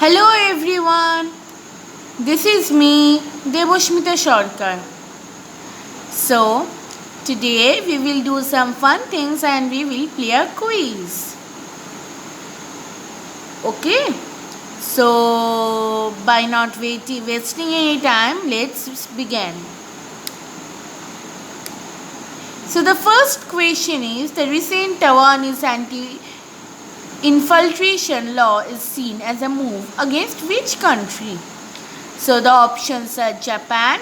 Hello everyone, this is me Deboshmita Sarkar. So, today we will do some fun things and we will play a quiz. Okay, so by not wasting any time, let's begin. So, the first question is the recent Taiwanese anti-infiltration law is seen as a move against which country? So the options are Japan,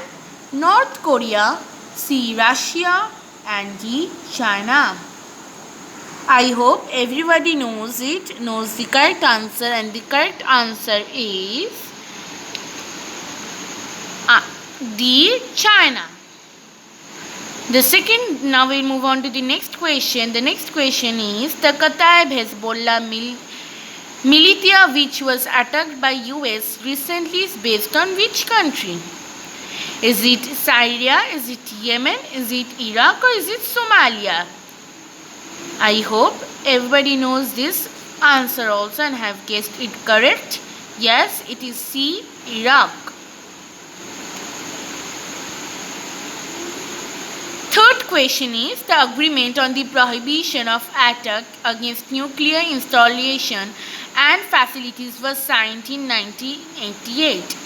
North Korea, C. Russia and D. China. I hope everybody knows the correct answer, and the correct answer is D. China. Now we'll move on to the next question. The next question is the Kataib Hezbollah militia which was attacked by US recently is based on which country? Is it Syria? Is it Yemen? Is it Iraq? Or is it Somalia? I hope everybody knows this answer also and have guessed it correct. Yes, it is C. Iraq. Third question is the agreement on the prohibition of attack against nuclear installation and facilities was signed in 1988.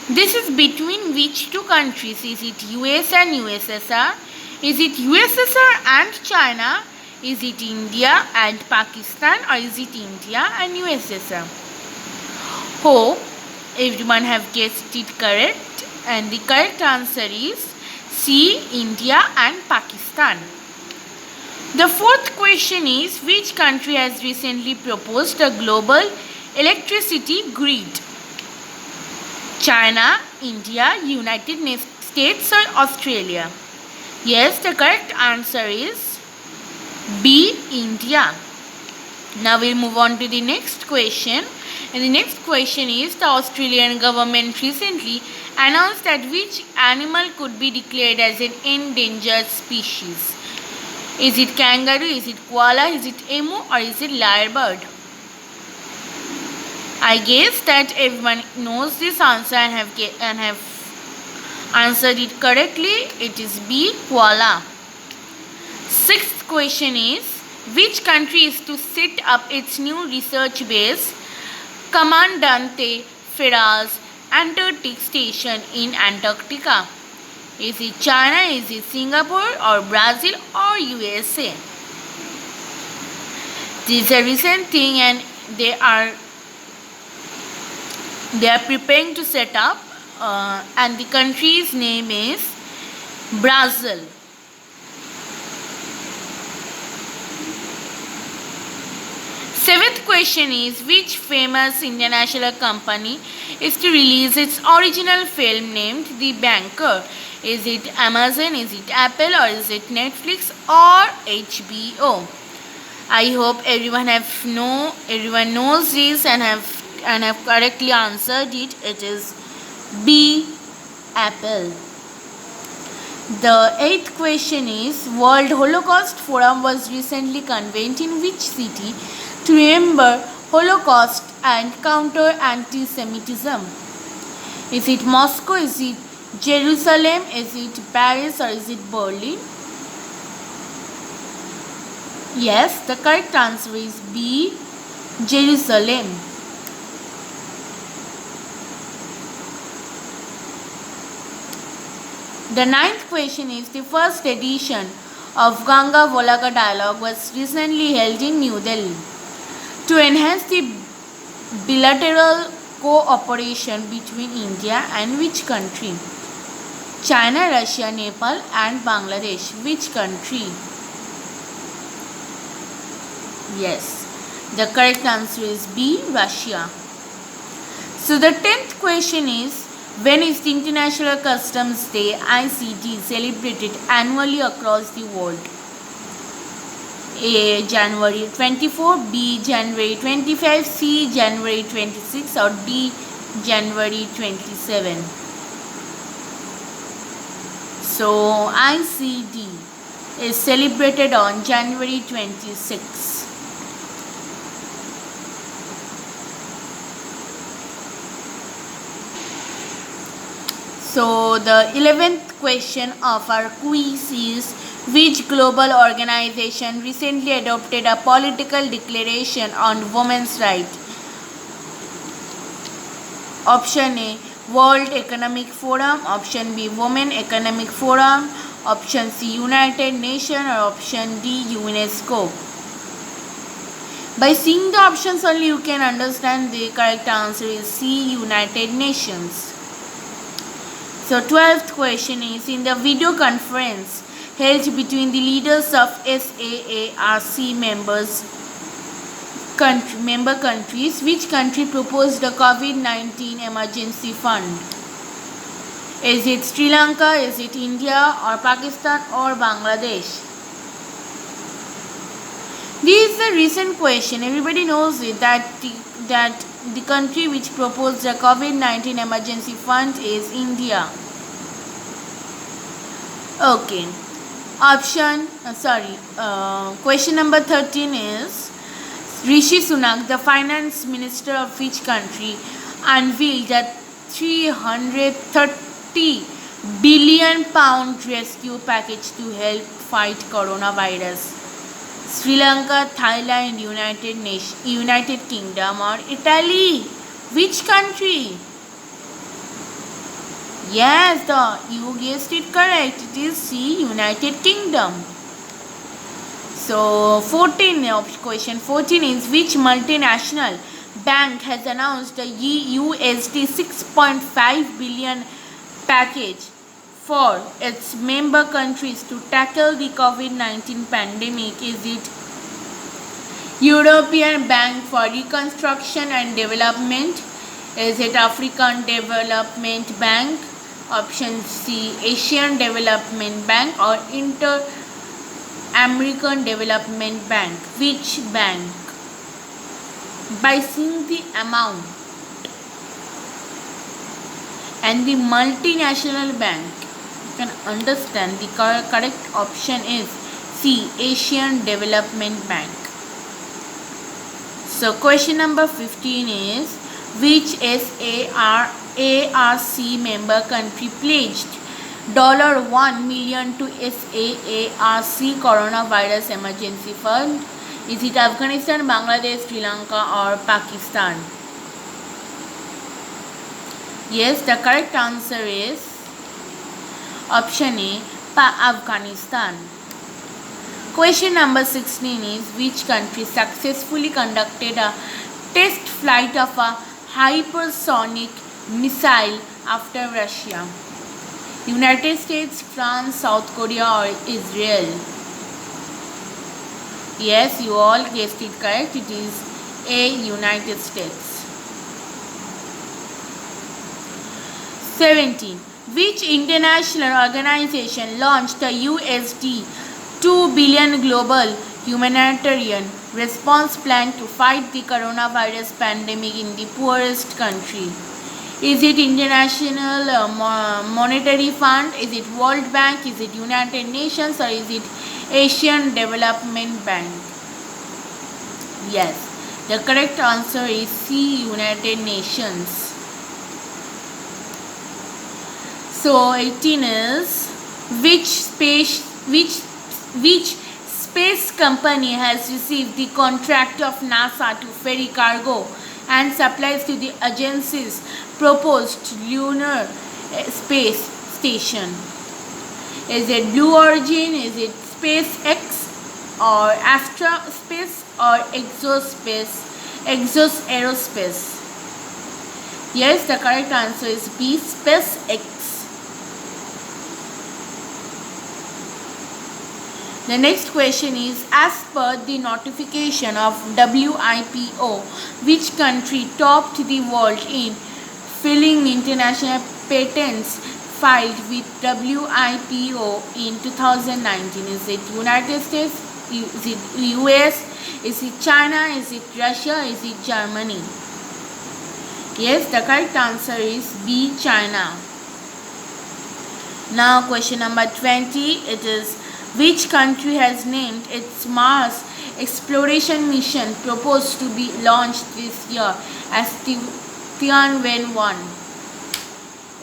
This is between which two countries? Is it US and USSR? Is it USSR and China? Is it India and Pakistan? Or is it India and USSR? Hope everyone have guessed it correct, and the correct answer is C. India and Pakistan. The fourth question is which country has recently proposed a global electricity grid? China, India, United States or Australia? Yes, the correct answer is B. India. Now we'll move on to the next question. And the next question is the Australian government recently announced that which animal could be declared as an endangered species? Is it kangaroo? Is it koala? Is it emu? Or is it lyrebird? I guess that everyone knows this answer and have answered it correctly. It is B. Koala. Sixth question is which country is to set up its new research base, Comandante Ferraz Antarctic Station in Antarctica? Is it China? Is it Singapore or Brazil or USA? This is a recent thing and they are preparing to set up and the country's name is Brazil. Seventh question is which famous international company is to release its original film named The Banker? Is it Amazon? Is it Apple? Or is it Netflix or HBO? I hope everyone knows this and have correctly answered it. It is B. Apple. The eighth question is World Holocaust Forum was recently convened in which city to remember Holocaust and counter anti-Semitism? Is it Moscow? Is it Jerusalem? Is it Paris? Or is it Berlin? Yes, the correct answer is B. Jerusalem. The ninth question is the first edition of Ganga Volga Dialogue was recently held in New Delhi to enhance the bilateral cooperation between India and which country? China, Russia, Nepal and Bangladesh. Which country? Yes, the correct answer is B. Russia. So the 10th question is when is the International Customs Day ICD celebrated annually across the world? A. January 24, B. January 25, C. January 26 or D. January 27. So ICD is celebrated on January 26. So the 11th question of our quiz is, which global organization recently adopted a political declaration on women's rights? Option A, World Economic Forum. Option B, Women Economic Forum. Option C, United Nations. Or option D, UNESCO. By seeing the options only you can understand the correct answer is C, United Nations. So 12th question is, in the video conference held between the leaders of SAARC member countries, which country proposed the COVID-19 emergency fund? Is it Sri Lanka, is it India, or Pakistan, or Bangladesh? This is a recent question. Everybody knows it, that the country which proposed the COVID-19 emergency fund is India. Okay. Question number 13 is, Rishi Sunak, the finance minister of which country, unveiled a £330 billion rescue package to help fight coronavirus? Sri Lanka, Thailand, United Kingdom, or Italy? Which country? Yes, you guessed it correct. It is C, United Kingdom. So question 14 is, which multinational bank has announced a USD 6.5 billion package for its member countries to tackle the COVID-19 pandemic? Is it European Bank for Reconstruction and Development? Is it African Development Bank? Option C, Asian Development Bank, or Inter-American Development Bank? Which bank? By seeing the amount and the multinational bank, you can understand the correct option is C, Asian Development Bank. So question number 15 is, which SAARC member country pledged $1 million to SAARC coronavirus emergency fund? Is it Afghanistan, Bangladesh, Sri Lanka, or Pakistan? Yes, the correct answer is option A, Afghanistan. Question number 16 is, which country successfully conducted a test flight of a hypersonic missile after Russia? United States, France, South Korea, or Israel? Yes, you all guessed it correct. It is A, United States. 17. Which international organization launched a USD 2 billion global humanitarian response plan to fight the coronavirus pandemic in the poorest country? Is it International Monetary Fund? Is it World Bank? Is it United Nations? Or is it Asian Development Bank? Yes, the correct answer is C, United Nations. So 18 is, which space company has received the contract of NASA to ferry cargo and supplies to the agency's proposed lunar space station? Is it Blue Origin? Is it SpaceX, or Astra Space, or Exos Aerospace? Yes, the correct answer is B, SpaceX. The next question is, as per the notification of WIPO, which country topped the world in filing international patents filed with WIPO in 2019? Is it United States? Is it US? Is it China? Is it Russia? Is it Germany? Yes, the correct answer is B, China. Now question number 20, it is, which country has named its Mars exploration mission proposed to be launched this year as Tianwen-1?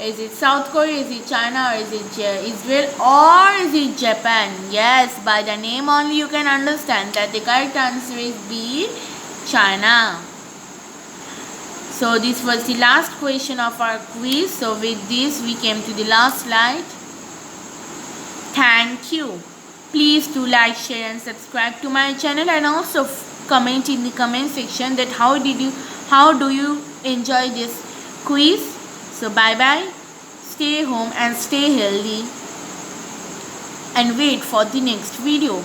Is it South Korea, is it China, or is it Israel, or is it Japan? Yes, by the name only you can understand that the correct answer is B, China. So this was the last question of our quiz. So with this we came to the last slide. Thank you. Please do like, share and subscribe to my channel, and also comment in the comment section that how do you enjoy this quiz. So bye bye. Stay home and stay healthy, and wait for the next video.